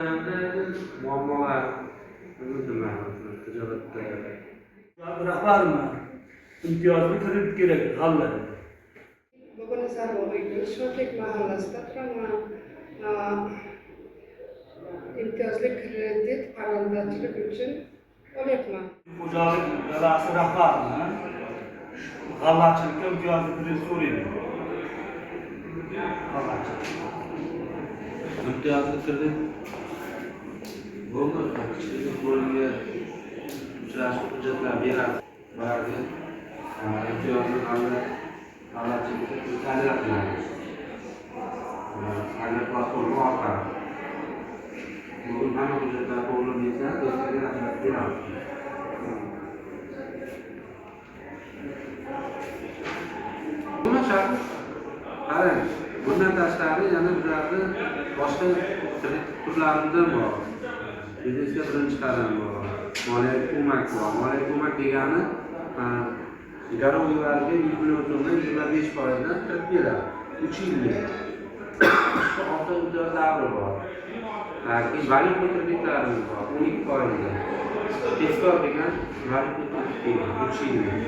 muammolar nima tijoratda rahbarmi imtiyozli kredit kerak g'alla. Bugun Sarvoyning Sho'rlik mahallasida turaman. İmtiyozli kredit parrandachilik uchun olyapman. Xo'jalik idorasi rahbarimi g'allachilikka imtiyozli kredit so'raydi. G'allachilik. imtiyozli kredit bo'ldi. Bo'limga uchrashuv hujjatlar beradi. Ba'zi imtiyozli g'allachilikka ta'minlanadi. Sayyor platforma orqali. Bugun hamma hujjatlar to'ldirilsa, do'stlarga rahmat beramiz. Nima shart? Qarang, bundan tashqari yana bizlarda boshqa kredit turlaridan bor. Biznesga birinchi qadam bor. Moliyaviy ko'mak bor. Moliyaviy ko'mak degani garovlarga 100 million so'mdan 25%dan kirib beradi. 3 yillik. 6 imtiyoz davri bor. Valyuta kreditlarimiz bor. 12%. Tezkor degan valyuta kredit 3 yillik.